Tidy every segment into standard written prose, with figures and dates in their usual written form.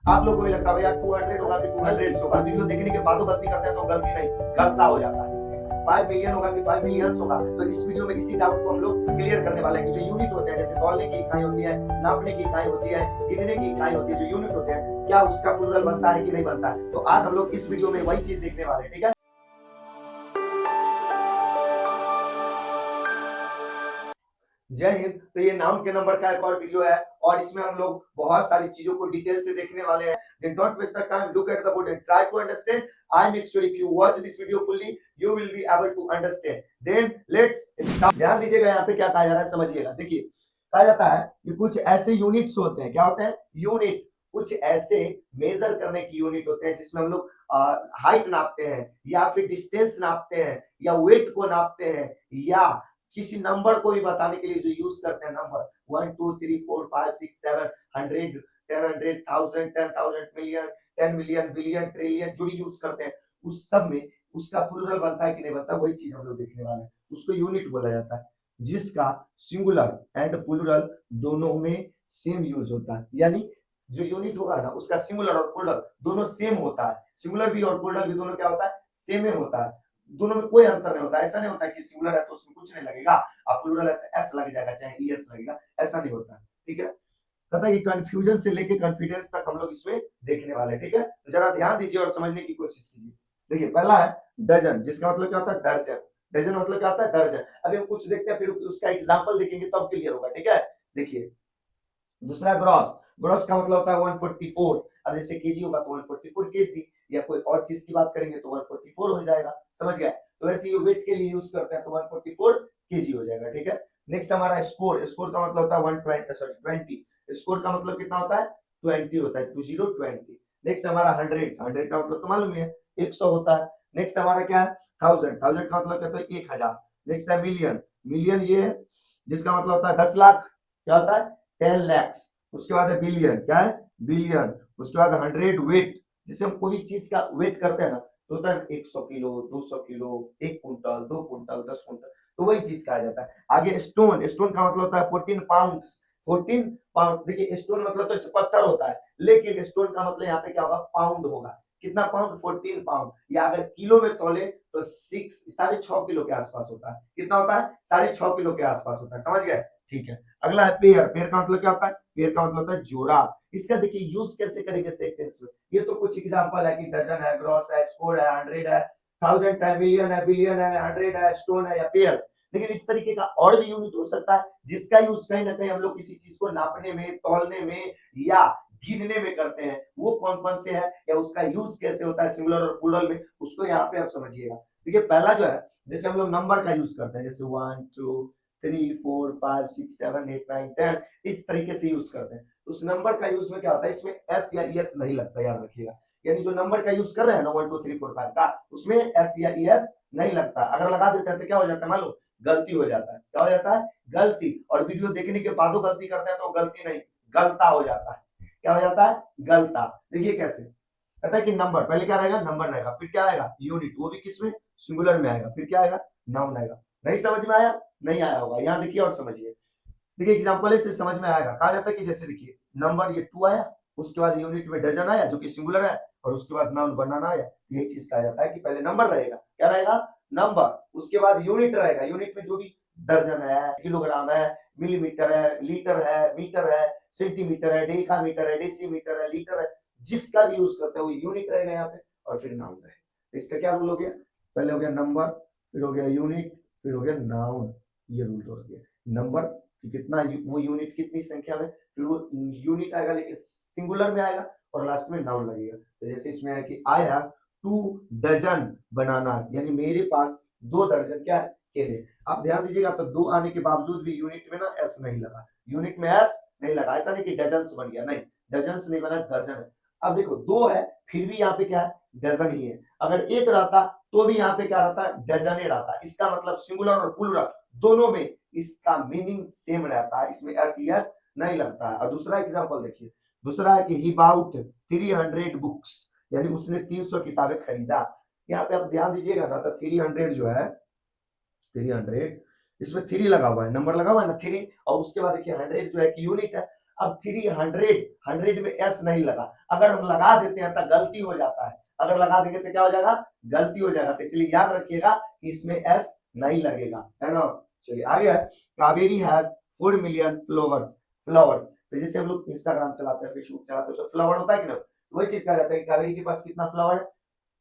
आप लोगों को भी लगता है यार 200 होगा कि 200 होगा, वीडियो देखने के बाद गलती करते हैं तो गलती नहीं, गलता हो जाता है। 5 मिलियन होगा कि 5 मिलियंस होगा, तो इस वीडियो में इसी डाउट को हम लोग क्लियर करने वाले हैं कि जो यूनिट होते हैं, जैसे तौलने की इकाई होती है, नापने की इकाई होती है, गिनने की इकाई होती है, जो यूनिट होते हैं, क्या उसका प्लूरल बनता है कि नहीं बनता है। तो आज हम लोग इस वीडियो में वही चीज देखने वाले हैं, ठीक है। जय हिंद। तो ये नाउन के नंबर का एक और वीडियो है और इसमें हम लोग बहुत सारी चीजों को डिटेल से देखने वाले हैं। Then don't waste the time, look at the board and try to understand. I make sure if you watch this video fully, you will be able to understand. Then let's start. ध्यान दीजिएगा यहाँ पे क्या कहा जा रहा है, समझिएगा। देखिए कहा जाता है कि कुछ ऐसे यूनिट्स होते हैं, क्या होते हैं यूनिट, कुछ ऐसे मेजर करने की यूनिट होते हैं जिसमें हम लोग हाइट नापते हैं या फिर डिस्टेंस नापते हैं या वेट को नापते हैं या किसी नंबर को भी बताने के लिए जो यूज करते हैं number 1 2 3 4 5 6 7 100 10 1000 10,000 million 10 million billion trillion जो भी यूज करते हैं उस सब में उसका प्लूरल बनता है कि नहीं बनता, वही चीज हम लोग देखने वाले हैं। उसको यूनिट बोला जाता है जिसका सिंगुलर एंड प्लूरल दोनों में सेम यूज होता है। यानी जो यूनिट होगा ना उसका सिंगुलर और प्लूरल दोनों सेम होता है। सिंगुलर भी और प्लूरल भी दोनों क्या होता है, सेम होता है। दोनों में कोई अंतर नहीं होता। ऐसा नहीं होता कि सिंगुलर है तो उसमें कुछ नहीं लगेगा और प्लूरल है तो एस लग जाएगा चाहे ईएस लगेगा, ऐसा नहीं होता। ठीक है, पता है, ये कंफ्यूजन से लेके कॉन्फिडेंस तक हम लोग इसमें देखने वाले हैं। ठीक है, तो जरा ध्यान दीजिए और समझने की कोशिश कीजिए। देखिए पहला है डजन, जिसका मतलब क्या होता है दर्जन। डजन मतलब क्या होता है दर्जन। अभी हम कुछ देखते हैं फिर उसका एग्जांपल देखेंगे तब क्लियर होगा। ठीक है, देखिए दूसरा ग्रॉस, ग्रॉस का मतलब होता है 144। अब जैसे केजी होगा तो 144 केजी, या कोई और चीज की बात करेंगे तो 144 हो जाएगा, समझ गए। तो ऐसे ही वेट के लिए यूज करते हैं तो 144 केजी हो जाएगा। ठीक है, नेक्स्ट हमारा स्कोर, स्कोर का मतलब होता है 120 स्कोर का मतलब कितना होता है 20 होता है, 20 नेक्स्ट हमारा 100, 100 का मतलब तो मालूम है 100 होता है। नेक्स्ट हमारा क्या है 1000, 1000 का मतलब कहते हैं 1000। नेक्स्ट है मिलियन, मिलियन ये जिसका मतलब होता है 10 लाख, क्या होता है 10 lakhs। उसके बाद है बिलियन, क्या है बिलियन। उसके बाद 100 वेट, जैसे हम कोई चीज का वेट करते हैं ना तो होता है 100 kilo 200 kilo 1 quintal 2 quintal 10 quintal, तो वही चीज कहा जाता है। आगे स्टोन, स्टोन का मतलब होता है 14 पाउंड्स, 14 पाउंड। देखिए स्टोन मतलब तो पत्थर होता है लेकिन स्टोन का मतलब यहाँ पे क्या होगा पाउंड होगा। कितना पाउंड 14 पाउंड, या अगर किलो में तोले तो 6.5 किलो के आसपास होता है। कितना होता है 6.5 किलो के आसपास होता है, समझ गए। ठीक है, अगला है पेयर, पेयर का मतलब क्या होता है पेयर का मतलब होता है जोड़ा। इसका देखिए यूज कैसे करेंगे सेंटेंस में, ये तो कुछ एग्जांपल है कि डजन है, ग्रॉस है, स्कोर है, 100 है, 1000 है, मिलियन है, बिलियन है, 100 है, स्टोन है या पेयर। लेकिन इस तरीके का और भी यूनिट हो सकता है जिसका यूज कहीं ना कहीं हम लोग किसी चीज को नापने में तौलने में या गिनने में करते हैं। वो कौन कौन से है या उसका यूज कैसे होता है सिंगुलर और प्लूरल में, उसको यहाँ पे आप समझिएगा। देखिए पहला जो है जैसे हम लोग नंबर का यूज करते हैं, जैसे 1 2 3 4 5 6 7 8 9 10, इस तरीके से यूज करते हैं। तो उस नंबर का यूज में क्या होता है, इसमें एस या ईएस नहीं लगता, याद रखिएगा। यानी जो नंबर का यूज कर रहे हैं ना 1 2 3 4 5 का, उसमें एस या ईएस नहीं लगता। अगर लगा देते हैं तो क्या हो जाता है मालूम, गलती हो जाता है। क्या हो जाता है गलती। और वीडियो देखने के बाद गलती करते हैं तो गलती नहीं, गलता हो जाता है। क्या हो जाता है गलता। देखिए कैसे, कहता है कि नंबर पहले क्या रहेगा नंबर रहेगा, फिर क्या आएगा यूनिट, वो भी किसमें सिंगुलर में आएगा, फिर क्या आएगा नाउन आएगा। नहीं समझ में आया, नहीं आया होगा, यहाँ देखिए और समझिए। देखिए एग्जांपल से समझ में आएगा। कहा जाता है कि जैसे देखिए नंबर ये 2 आया, उसके बाद यूनिट में डजन आया जो कि सिंगुलर है, और उसके बाद नाउन बनाना आया। यही चीज कहा जाता है कि पहले नंबर रहेगा, क्या रहेगा नंबर, उसके बाद यूनिट रहेगा। यूनिट में जो भी दर्जन है, किलोग्राम है, मिलीमीटर है, लीटर है, मीटर है, सेंटीमीटर है, डेकामीटर है, डेसीमीटर है, लीटर है, जिसका भी यूज करते हैं वो यूनिट रहेगा यहाँ पे, और फिर नाउन रहेगा। इसका क्या रूल हो गया, पहले हो गया नंबर, फिर हो गया यूनिट, फिर हो गया नाउन। ये रूल हो गया नंबर कि कितना वो यूनिट कितनी संख्या में, फिर वो यूनिट आएगा लेकिन सिंगुलर में आएगा, और लास्ट में नाउन लगेगा। तो जैसे इसमें है कि आई हैव 2 डजन बनानास, यानी मेरे पास 2 दर्जन क्या है केले। आप ध्यान दीजिएगा तो 2 आने के बावजूद भी यूनिट में ना एस नहीं लगा, यूनिट में एस नहीं लगा। ऐसा नहीं कि डजन्स बन गया, नहीं डजन्स नहीं बना, दर्जन है। अब देखो 2 है फिर भी यहाँ पे क्या है डजन ही है। अगर 1 रहता तो भी यहाँ पे क्या रहता डजन ही रहता। इसका मतलब सिंगुलर और प्लूरल दोनों में इसका मीनिंग सेम रहता है, इसमें एस एस नहीं लगता है। और दूसरा एग्जांपल देखिए, दूसरा है कि ही बाउट 300 बुक्स, यानी उसने 300 किताबें खरीदा। यहाँ पे आप ध्यान दीजिएगा ना तो 300 जो है 300, इसमें 3 लगा हुआ है, नंबर लगा हुआ है ना 3, और उसके बाद देखिए 100 जो है कि यूनिट है। अब 300 में एस नहीं लगा, अगर हम लगा देते हैं तो गलती हो जाता है, अगर लगा देंगे तो क्या हो जाएगा, गलती हो जाएगा, तो इसलिए याद रखिएगा कि इसमें एस नहीं लगेगा, है ना। चलिए आगे है, Kaveri has 4 million flowers. Flowers तो जैसे हम लोग इंस्टाग्राम चलाते हैं, फेसबुक चलाते हैं, तो फ्लावर होता है कि ना, वही चीज कहा जाता है कि कावेरी के पास कितना फ्लावर है,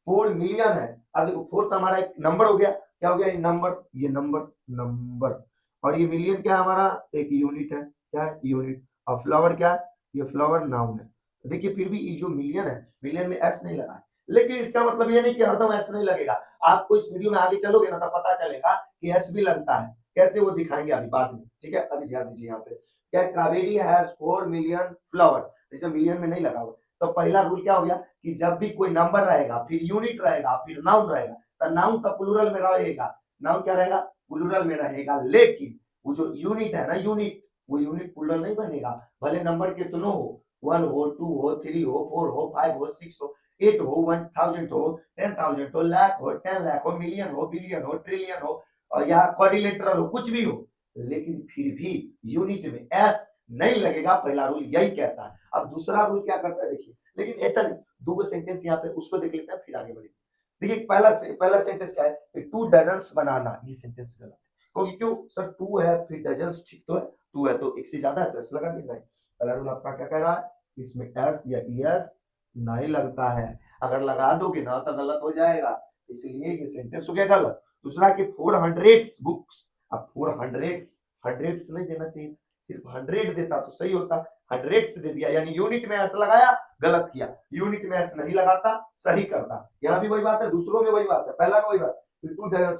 4 मिलियन है। अब देखो 4 तो हमारा एक नंबर हो गया, क्या हो गया, ये नंबर, ये नंबर, नंबर, और ये मिलियन क्या है हमारा, एक यूनिट है, क्या है, यूनिट, और फ्लावर क्या है, ये फ्लावर नाउन है। तो देखिए फिर भी ये जो मिलियन है, मिलियन में एस नहीं लगा है, लेकिन इसका मतलब ये नहीं कि हरदम एस नहीं लगेगा, आपको इस वीडियो में आगे चलोगे ना तो पता चलेगा कि एस भी लगता है, कैसे वो दिखाएंगे अभी बाद में, ठीक है। अभी ध्यान दीजिए यहाँ पे, क्या कावेरी हैज 4 मिलियन फ्लावर्स, जैसे मिलियन में नहीं लगा हुआ, तो पहला रूल क्या हो गया कि जब भी कोई नंबर रहेगा, फिर यूनिट रहेगा, फिर नाउन रहेगा, तो नाउन तो प्लूरल में रहेगा, नाउन क्या रहेगा, प्लूरल में रहेगा, लेकिन वो जो यूनिट है ना, यूनिट, वो यूनिट प्लूरल नहीं बनेगा, भले नंबर कितनों हो, 1 हो, 2 हो, 3 हो, 4 हो, 5 हो, 6 हो, 8 हो, 1000 हो, 10,000 हो, लाख हो, 10 लाख हो, मिलियन हो, बिलियन हो, ट्रिलियन हो, और या क्वाड्रिलेटरल हो, कुछ भी हो, लेकिन फिर भी यूनिट में एस नहीं लगेगा, पहला रूल यही कहता है। अब दूसरा रूल क्या करता है देखिए, लेकिन ऐसा नहीं, दो सेंटेंस यहाँ पे उसको देख लेते हैं फिर आगे बढ़ेंगे। देखिए पहला सेंटेंस क्या है, 2 डजन्स बनाना, ये सेंटेंस गलत है, क्योंकि क्यों सर, 2 है फिर डजन्स, ठीक तो है, 2 है तो एक से ज्यादा है तो एस लगा देना है। पहला रूल आपका क्या कह रहा है, इसमें एस या ईएस नहीं लगता है, अगर लगा दोगे ना तो गलत हो जाएगा, इसलिए ये सेंटेंस हो गया गलत। दूसरा कि 400 बुक्स, अब 400 हंड्रेड्स नहीं देना चाहिए, सिर्फ 100 देता तो सही होता, 100 से दे दिया, यानी यूनिट में ऐसा लगाया, गलत किया, यूनिट में ऐसा नहीं लगाता, सही करता। यहाँ भी वही बात है, दूसरों में वही बात है, पहला में वही बात,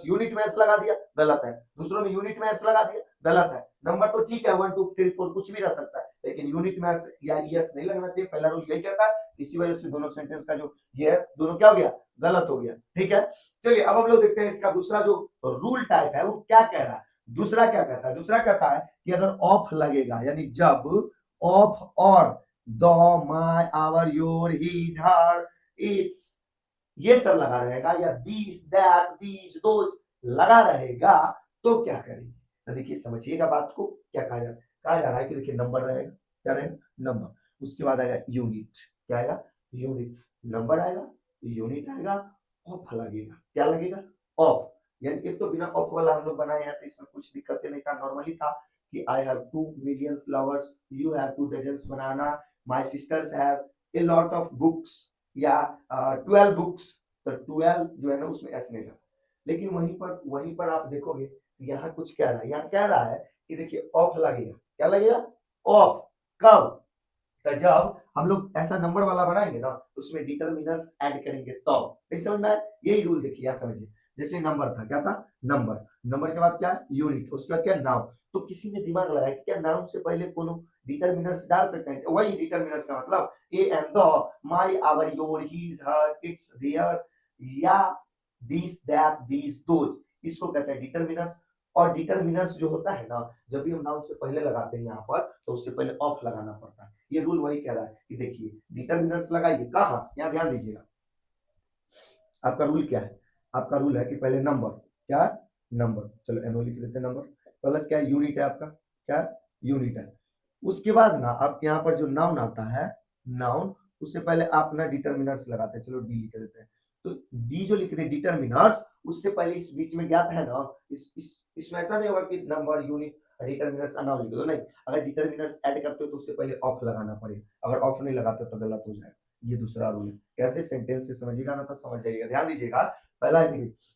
यूनिट में ऐसा लगा दिया, गलत है, दूसरों में यूनिट में ऐसा लगा दिया, गलत है। नंबर तो ठीक है, 1 2 3 4 कुछ भी रह सकता है, लेकिन यूनिट में या ईएस नहीं लगना चाहिए, पहला रूल यही कहता है, इसी वजह से दोनों सेंटेंस का जो ये है, दोनों क्या हो गया, गलत हो गया, ठीक है। चलिए अब हम लोग देखते हैं इसका दूसरा जो रूल टाइप है वो क्या कह रहा है। दूसरा क्या कहता है, दूसरा कहता है कि अगर ऑफ लगेगा, यानी जब ऑफ और the, my, our, your, his, her, its, ये सब लगा रहेगा, या दिस, दैट, दीज, दोज लगा रहेगा, तो क्या करेंगे, तो देखिए समझिएगा बात को, क्या कहा जा रहा है कि देखिए नंबर रहेगा, क्या रहेगा, नंबर, उसके बाद आएगा यूनिट, क्या आएगा, यूनिट, नंबर आएगा, यूनिट आएगा, ऑफ लगेगा, क्या लगेगा, ऑफ, यानी एक तो बिना ऑफ वाला हम लोग बनाए हैं तो इसमें कुछ दिक्कतें नहीं था, नॉर्मली था कि I have 2 million flowers, you have 2 dozens banana, my sister's have a lot of books, या 12 बुक्स, तो 12 जो है ना उसमें एस नहीं लगा, लेकिन वहीं पर आप देखोगे यहाँ कुछ कह रहा है, यहाँ कह रहा है कि देखिए ऑफ लगेगा, क्या लगेगा, ऑफ, कब, तो जब हम लोग ऐसा नंबर वाला बनाएंगे ना तो उसमें डिटरमिनर्स ऐड करेंगे तो, इस समझ में आया? यही रूल देखिए, यार समझिए, जैसे नंबर था, क्या था, नंबर, नंबर के बाद क्या, यूनिट, उसके बाद क्या, नाउन, तो किसी ने दिमाग लगाया कि क्या नाउन से पहले कोनो डिटरमिनर्स डाल सकते हैं, वही डिटरमिनर्स का मतलब a and the, my, our, your, his, her, its, their, या दिस, दैट, दीज, दोज, इसको कहते हैं डिटरमिनर्स। और डिटरमिनर्स जो होता है ना, जब भी हम नाउन से पहले लगाते हैं यहाँ पर तो उससे पहले ऑफ लगाना पड़ता है, ये रूल वही कह रहा है कि देखिए डिटरमिनर्स लगाइए कहाँ, यहाँ ध्यान दीजिएगा, आपका रूल क्या है, आपका रूल है कि पहले नंबर, क्या है, नंबर, चलो एनो लिख देते हैं, नंबर प्लस क्या है, यूनिट है आपका, क्या है, यूनिट है, उसके बाद ना आप यहाँ पर जो नाउन आता है, नाउन, उससे पहले आप ना डिटरमिनर्स लगाते हैं, चलो डी लिख देते हैं, तो डी जो लिखते हैं डिटरमिनर्स, उससे पहले इस बीच में गैप है ना, इसमें ऐसा नहीं होगा कि नंबर, यूनिट, डिटरमिनर्स नाउन लिख दो, नहीं, अगर डिटरमिनर्स ऐड करते हो तो उससे पहले ऑफ लगाना पड़ेगा, अगर ऑफ नहीं लगाते तो गलत हो जाएगा, ये दूसरा रूल है, कैसे सेंटेंस से समझिएगा ना तो समझ जाइएगा, ध्यान दीजिएगा, पहला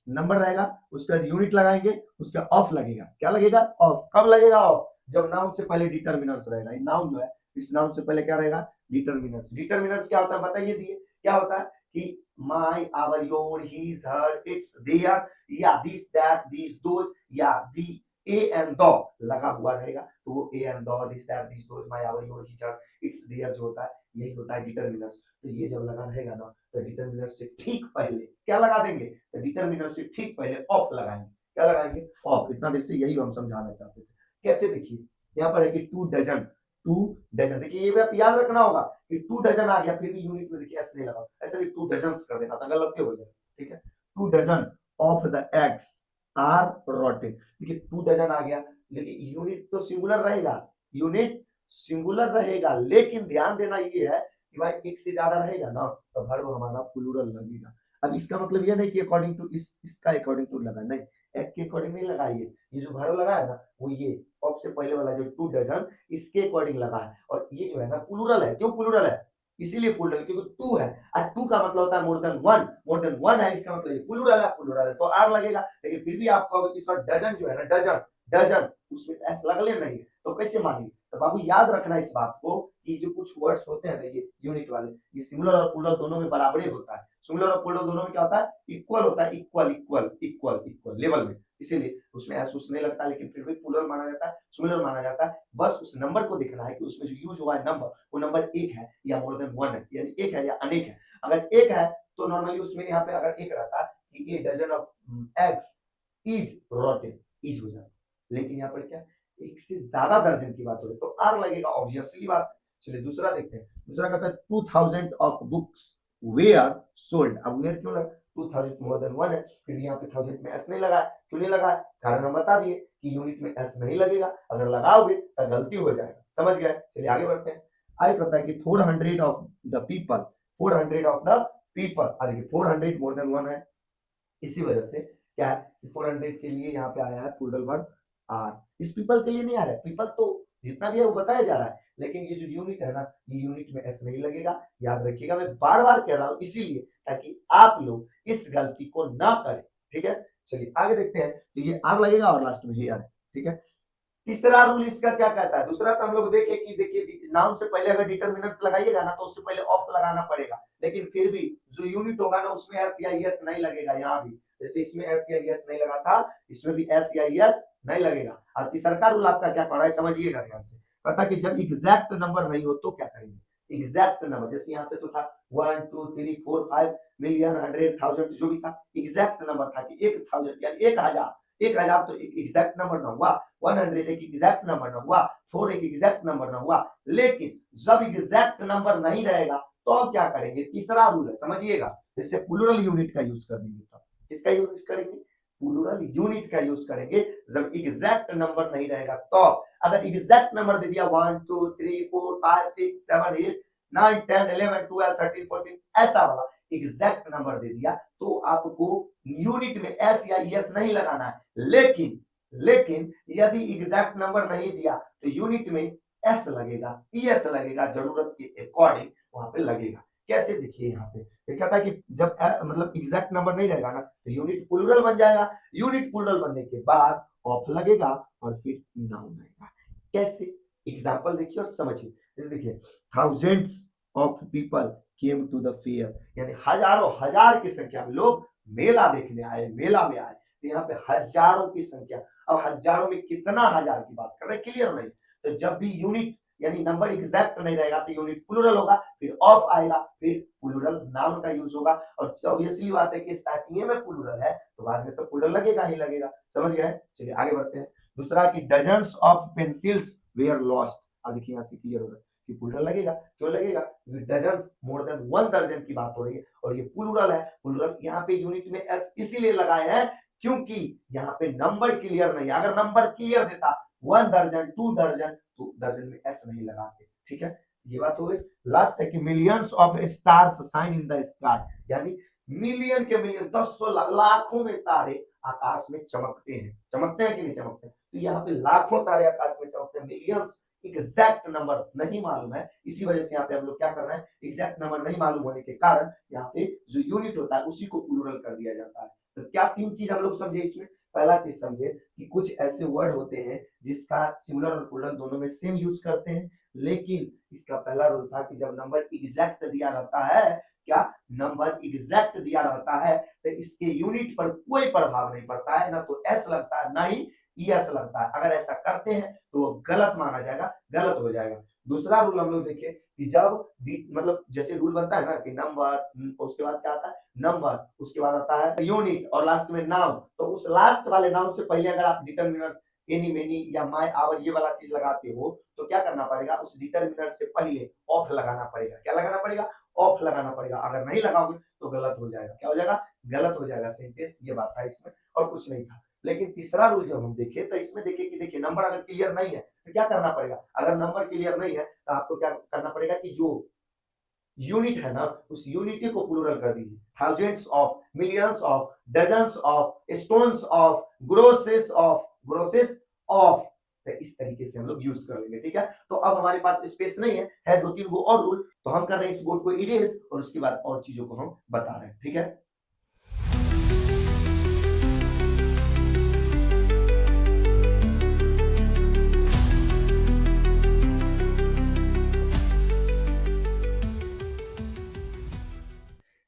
नंबर रहेगा, उसके बाद यूनिट लगाएंगे, उसके बाद ऑफ लगेगा, क्या लगेगा, ऑफ, कब लगेगा ऑफ, जब नाउन से पहले डिटरमिनर्स रहेगा, नाउन जो है इस नाउन से पहले क्या रहेगा, डिटरमिनर्स, डिटरमिनर्स क्या होता है बताइए दिए, क्या होता है कि my, our, your, his, her, its, their, या दिस, दैट, दीज, दोज, या दी, ए एंड द लगा हुआ रहेगा, तो वो a and the, this, that, these, those, my, our, your, his, her, its, their जो होता है यही होता है डिटरमिनर्स, तो ये जब लगा रहेगा ना तो डिटरमिनर से ठीक पहले क्या लगा देंगे, तो डिटरमिनर से ठीक पहले ऑफ लगाएंगे, क्या लगाएंगे, ऑफ, इतना देर से यही हम समझाना चाहते थे, कैसे देखिए, यहाँ पर है कि 2 डजन, 2 डजन, देखिए ये बात याद रखना होगा कि 2 डजन आ गया फिर भी यूनिट में देखिए एस नहीं लगा, ऐसे भी 2 डजन कर देना था, गलती हो जाए, ठीक है, 2 dozen of the eggs are rotted, देखिए 2 डजन आ गया, लेकिन यूनिट तो सिंगुलर रहेगा, यूनिट सिंगुलर रहेगा, लेकिन ध्यान देना ये है कि भाई एक से ज्यादा रहेगा ना तो वर्ब हमारा प्लूरल लगेगा। अब इसका मतलब ये नहीं कि अकॉर्डिंग टू इसका अकॉर्डिंग टू लगा, नहीं, एक के अकॉर्डिंग नहीं लगाइए, ये जो वर्ब लगा है ना वो ये ऑफ से पहले वाला जो 2 डजन इसके अकॉर्डिंग लगा है, और ये जो है ना प्लूरल है। क्यों प्लूरल है? इसीलिए प्लूरल क्योंकि 2 है, और 2 का मतलब होता है मोर देन 1, मोर देन 1 है, इसका मतलब ये प्लूरल है तो आर लगेगा। लेकिन फिर भी आप कहोगे कि सर डजन जो है ना, डजन डजन उसमें एस लगले नहीं है, तो कैसे मानेंगे? तो बाबू याद रखना इस बात को कि जो कुछ वर्ड्स होते हैं ना ये यूनिट वाले, ये सिंगुलर और प्लूरल दोनों में बराबर ही होता है। सिंगुलर और प्लूरल दोनों में क्या होता है? इक्वल होता है, equal equal equal equal level में, इसीलिए उसमें एस उस नहीं लगता, लेकिन फिर भी प्लूरल माना जाता है, सिंगुलर माना जाता है। बस उस नंबर को देखना है कि उसमें जो यूज हुआ है नंबर, वो नंबर एक है या मोर देन 1 है, यानी एक है या अनेक है। अगर एक है तो नॉर्मली उसमें यहाँ पे अगर एक रहता कि a dozen of eggs is rotten, is हो जाता, लेकिन यहाँ पर क्या एक से ज्यादा दर्जन की बात हो रही तो आर लगेगा, ऑब्वियसली बात। चलिए दूसरा देखते हैं। दूसरा कहता है 2000 ऑफ बुक्स वेयर सोल्ड। अब वेयर क्यों लगा? 2000 मोर देन 1 है, फिर यहाँ पे 1000 में एस नहीं लगा, क्यों नहीं लगा? कारण हम बता दिए कि यूनिट में एस नहीं लगेगा, अगर लगाओगे तो गलती हो जाएगा, समझ गए? चलिए आगे बढ़ते हैं। आई कहता है कि 400 of the people, 400 of the people, देखिए 400 मोर देन 1 है, इसी वजह से क्या है कि 400 के लिए यहाँ पे आया है प्लूरल वर्ब आर, इस पीपल के लिए नहीं आ रहा है, पीपल तो जितना भी है वो बताया जा रहा है, लेकिन ये जो यूनिट है ना ये यूनिट में एस नहीं लगेगा, याद रखिएगा, मैं बार बार कह रहा हूँ इसीलिए ताकि आप लोग इस गलती को ना करें, ठीक है? चलिए आगे देखते हैं, तो ये आर लगेगा और लास्ट में ही आर, ठीक है? तीसरा रूल इसका क्या कहता है? दूसरा तो हम लोग देखे कि देखिए नाउन से पहले अगर डिटरमिनेंट लगाइएगा ना तो उससे पहले ऑफ लगाना पड़ेगा, लेकिन फिर भी जो यूनिट होगा ना उसमें एस या एस नहीं लगेगा, यहाँ भी जैसे इसमें एस या एस नहीं लगा था, इसमें भी एस या एस नहीं लगेगा। और तीसरा रूल आपका क्या पढ़ा है समझिएगा ध्यान से, पता कि जब एग्जैक्ट नंबर नहीं हो तो क्या करेंगे? एग्जैक्ट नंबर जैसे यहाँ पे तो था 1 2 3 4 5 मिलियन 100,000 जो भी था एग्जैक्ट नंबर था कि 1000 यानी 1000, 1000 तो एक एग्जैक्ट नंबर ना हुआ, 100 एक एग्जैक्ट नंबर ना हुआ, 4 एक एग्जैक्ट नंबर ना हुआ, लेकिन जब एग्जैक्ट नंबर नहीं रहेगा तो अब क्या करेंगे? तीसरा रूल है समझिएगा, जैसे प्लूरल यूनिट का यूज कर देंगे, तो किसका यूज करेंगे? प्लूरल यूनिट का यूज करेंगे जब एग्जैक्ट नंबर नहीं रहेगा। तो अगर एग्जैक्ट नंबर दे दिया 1 2 3 4 5 6 7 8 9 10 11 12 13 14 ऐसा वाला एग्जैक्ट नंबर दे दिया तो आपको यूनिट में एस या एस नहीं लगाना है, लेकिन लेकिन यदि एग्जैक्ट नंबर नहीं दिया तो यूनिट में एस लगेगा, ईएस लगेगा, जरूरत के अकॉर्डिंग वहां पे लगेगा। कैसे? देखिए यहाँ पे देखा था कि जब मतलब एग्जैक्ट नंबर नहीं रहेगा ना तो यूनिट प्लूरल बन जाएगा, यूनिट प्लूरल बनने के बाद ऑफ लगेगा और फिर नाउन आएगा। कैसे? एग्जांपल देखिए और समझिए। जैसे देखिए thousands of people came to the fair, यानी हजारों हजार की संख्या में लोग मेला देखने आए, मेला में आए, तो यहाँ पे हजारों की संख्या, अब हजारों में कितना हजार की बात कर रहे हैं, क्लियर नहीं? तो जब भी यूनिट यानी नंबर एग्जैक्ट नहीं रहेगा तो यूनिट प्लूरल होगा, फिर ऑफ आएगा, फिर प्लूरल नाउन का यूज होगा, और ऑब्वियसली बात है कि स्टार्टिंग में प्लूरल है तो बाद में तो प्लूरल लगेगा ही लगेगा, समझ गए? चलिए आगे बढ़ते हैं। दूसरा कि dozens of pencils where lost, अब देखिए यहाँ से क्लियर होगा कि प्लूरल लगेगा, क्यों लगेगा? डजन्स मोर देन 1 दर्जन की बात हो रही है और ये प्लूरल है, प्लूरल यहाँ पे यूनिट में एस इसीलिए लगाए हैं क्योंकि यहाँ पे नंबर क्लियर नहीं है, अगर नंबर क्लियर देता 1 दर्जन 2 दर्जन तो दर्जन में एस नहीं लगाते, ठीक है? ये बात हो गई। लास्ट है कि millions of stars shine in the sky, यानी मिलियन के मिलियन 10 लाखों में तारे आकाश में चमकते हैं, चमकते हैं कि नहीं चमकते हैं? तो यहाँ पे लाखों तारे आकाश में चमकते हैं, मिलियंस एग्जैक्ट नंबर नहीं मालूम है, इसी वजह से यहाँ पे हम लोग क्या कर रहे हैं, एग्जैक्ट नंबर नहीं मालूम होने के कारण यहाँ पे जो यूनिट होता है उसी को प्लूरल कर दिया जाता है। तो क्या 3 चीज हम लोग समझे इसमें? पहला चीज समझे कि कुछ ऐसे वर्ड होते हैं जिसका सिंगुलर और प्लूरल दोनों में सेम यूज करते हैं, लेकिन इसका पहला रूल था कि जब नंबर एग्जैक्ट दिया रहता है, क्या नंबर एग्जैक्ट दिया रहता है तो इसके यूनिट पर कोई प्रभाव नहीं पड़ता है, ना तो एस लगता है ना ही ईएस लगता है। अगर ऐसा करते हैं तो वो गलत माना जाएगा, गलत हो जाएगा। दूसरा रूल हम लोग देखें कि जब मतलब जैसे रूल बनता है ना कि नंबर, उसके बाद क्या आता है? नंबर, उसके बाद आता है यूनिट और लास्ट में नाउन, तो उस लास्ट वाले नाउन से पहले अगर आप डिटरमिनर्स एनी मेनी या माय आवर ये वाला चीज लगाते हो तो क्या करना पड़ेगा? उस डिटरमिनर से पहले ऑफ लगाना पड़ेगा। क्या लगाना पड़ेगा? ऑफ लगाना पड़ेगा। अगर नहीं लगाओगे तो गलत हो जाएगा। क्या हो जाएगा? गलत हो जाएगा सेंटेंस। ये बात था इसमें और कुछ नहीं था। लेकिन तीसरा रूल जब हम देखें तो इसमें देखिए कि देखिए नंबर अगर क्लियर नहीं है तो क्या करना पड़ेगा, अगर नंबर क्लियर नहीं है तो आपको क्या करना पड़ेगा कि जो यूनिट है ना उस यूनिटी को प्लूरल कर दीजिए, thousands of, millions of, dozens of, stones of, grosses of, तो इस तरीके से हम लोग यूज कर लेंगे। ठीक है, तो अब हमारे पास स्पेस नहीं है दो तीन वो और रूल, तो हम कर रहे हैं इस बोर्ड को इरेज और उसके बाद और चीजों को हम बता रहे हैं। ठीक है,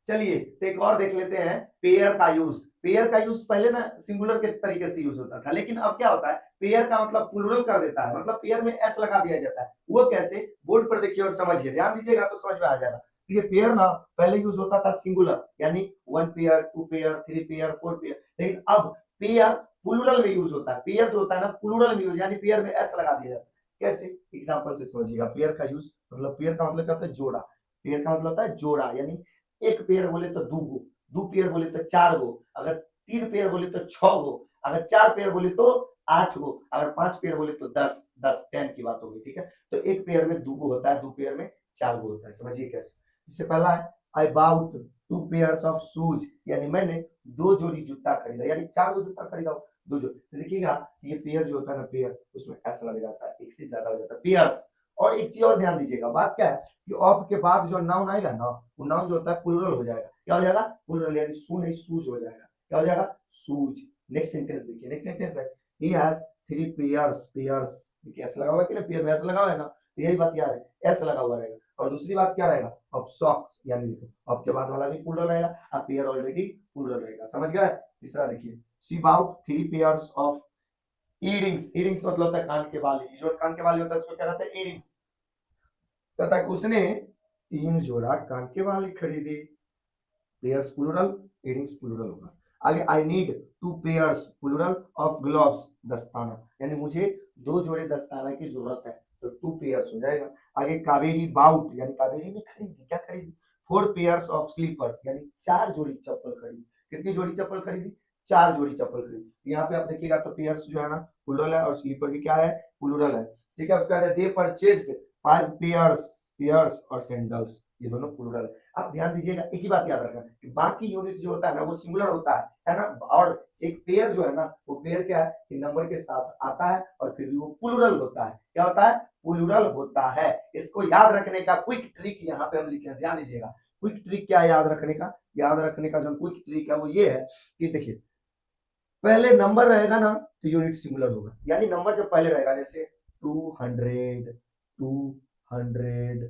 चलिए तो एक और देख लेते हैं पेयर का यूज। पेयर का यूज पहले ना सिंगुलर के तरीके से यूज होता था, लेकिन अब क्या होता है पेयर का मतलब प्लूरल कर देता है, मतलब पेयर में एस लगा दिया जाता है। वो कैसे, बोर्ड पर देखिए और समझिए, ध्यान दीजिएगा तो समझ में आ जाएगा। ये पेयर ना पहले यूज होता था सिंगुलर, यानी 1 पेयर, 2 पेयर, 3 पेयर, 4 पेयर, लेकिन अब पेयर प्लूरल में यूज होता है। पेयर जो होता है ना प्लूरल में यूज, यानी पेयर में एस लगा दिया जाता है। कैसे, एग्जांपल से समझिएगा। पेयर का यूज मतलब पेयर का मतलब क्या होता है, जोड़ा। पेयर का मतलब होता है जोड़ा, यानी एक पेयर बोले तो दो गो, दो पेयर बोले तो चार गो, अगर तीन पेयर बोले तो छह गो, अगर चार पेयर बोले तो आठ गो, अगर पांच पेयर बोले तो 10 10 10 की बात होगी। ठीक है, तो एक पेयर में दो गो होता है, दो पेयर में चार गो होता है। समझिए कैसे। इससे पहला है I bought two pairs of shoes, यानी मैंने दो जोड़ी जूता खरीदा, यानी चार गो जूता खरीदा, दो जोड़ी। देखिएगा ये पेयर जो होता है ना पेयर, उसमें ऐसा लग जाता है, एक से ज्यादा हो जाता है पेयर्स। और एक चीज और ध्यान दीजिएगा, बात क्या है कि ऑफ के बाद जो नाउन आएगा ना, वो नाउन जो होता है प्लूरल हो जाएगा। क्या हो जाएगा, प्लूरल, यानी शू नहीं शूज हो जाएगा। क्या हो जाएगा, शूज। नेक्स्ट सेंटेंस देखिए, नेक्स्ट सेंटेंस है he has three pairs, pairs देखिए ऐसा लगा हुआ है कि ना, पेयर में ऐसा लगा हुआ है ना, तो यही बात याद है, ऐसा लगा हुआ रहेगा। और दूसरी बात क्या रहेगा, ऑफ सॉक्स, यानी देखो ऑफ के बाद वाला भी प्लूरल रहेगा, अब पेयर ऑलरेडी प्लूरल रहेगा। समझ गए। तीसरा देखिए, she bought three pairs of earrings. Earrings मतलब होता है कान के बाली, जो कान के बाली होता है उसको क्या कहते हैं, ईयरिंग्स। कहता है उसने तीन जोड़ा कान के बाली खरीदे, पेयर्स प्लूरल, ईयरिंग्स प्लूरल होगा। आगे I need two pairs plural of gloves, दस्ताना, यानी मुझे दो जोड़े दस्ताना की जरूरत है, तो टू पेयर्स हो जाएगा। आगे कावेरी बाउट, यानी कावेरी ने खरीदी, क्या खरीदी, फोर पेयर्स ऑफ स्लीपर्स, यानी चार जोड़ी चप्पल खरीदी। कितनी जोड़ी चप्पल खरीदी, चार जोड़ी चप्पल खरीदी। यहाँ पे आप देखिएगा तो पेयर्स जो है ना प्लूरल है और स्लीपर भी क्या है, प्लूरल है। ठीक है, उसके बाद दे परचेज्ड फाइव पेयर्स, पेयर्स और सैंडल्स, ये दोनों प्लूरल है। आप ध्यान दीजिएगा, एक ही बात याद रखना कि बाकी यूनिट जो होता है ना वो सिंगुलर होता है ना, और एक पेयर जो है ना वो पेयर क्या है कि नंबर के साथ आता है और फिर वो प्लूरल होता है। क्या होता है, प्लूरल होता है। इसको याद रखने का क्विक ट्रिक यहाँ पे हम लिखे, ध्यान दीजिएगा। क्विक ट्रिक क्या है याद रखने का, याद रखने का जो क्विक ट्रिक है वो ये है कि देखिए पहले नंबर रहेगा ना तो यूनिट सिंगुलर होगा, यानी नंबर जब पहले रहेगा, जैसे 200, 200,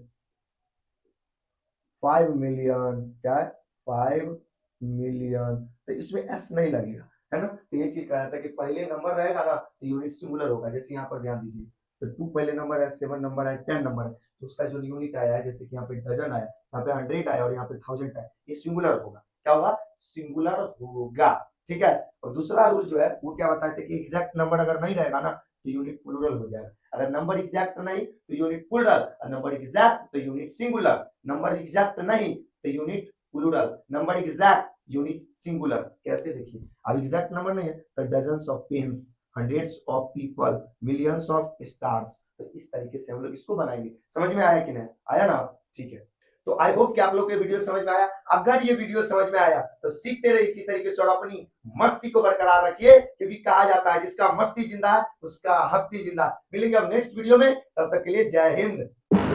5 मिलियन, क्या है 5 मिलियन, तो इसमें एस नहीं लगेगा, है ना। तो ये चीज कहा था कि पहले नंबर रहेगा ना तो यूनिट सिंगुलर होगा। जैसे यहाँ पर ध्यान दीजिए, तो 2 पहले नंबर है, 7 नंबर है, 10 नंबर है, तो उसका जो यूनिट आया है, जैसे कि यहाँ पे डजन आया, यहाँ पे 100 आया और यहाँ पे 1000 आया, ये सिंगुलर होगा। क्या होगा, सिंगुलर होगा। ठीक है, और दूसरा रूल जो है वो क्या बताते हैं कि एग्जैक्ट नंबर अगर नहीं रहेगा ना तो यूनिट प्लूरल हो जाएगा। अगर नंबर एग्जैक्ट नहीं तो यूनिट प्लूरल, और नंबर एग्जैक्ट तो यूनिट सिंगुलर, नंबर एग्जैक्ट नहीं तो unit plural, number exact unit singular. कैसे देखिए, अब एग्जैक्ट नंबर नहीं है तो dozens of pens, hundreds of people, millions of stars, तो इस तरीके से हम लोग इसको बनाएंगे। समझ में आया कि नहीं आया ना, ठीक है। तो आई होप कि आप लोग को वीडियो समझ में आया। अगर ये वीडियो समझ में आया तो सीखते रहे इसी तरीके से और अपनी मस्ती को बरकरार रखिए, क्योंकि कहा जाता है जिसका मस्ती जिंदा है उसका हस्ती जिंदा। मिलेंगे अब नेक्स्ट वीडियो में, तब तक के लिए जय हिंद।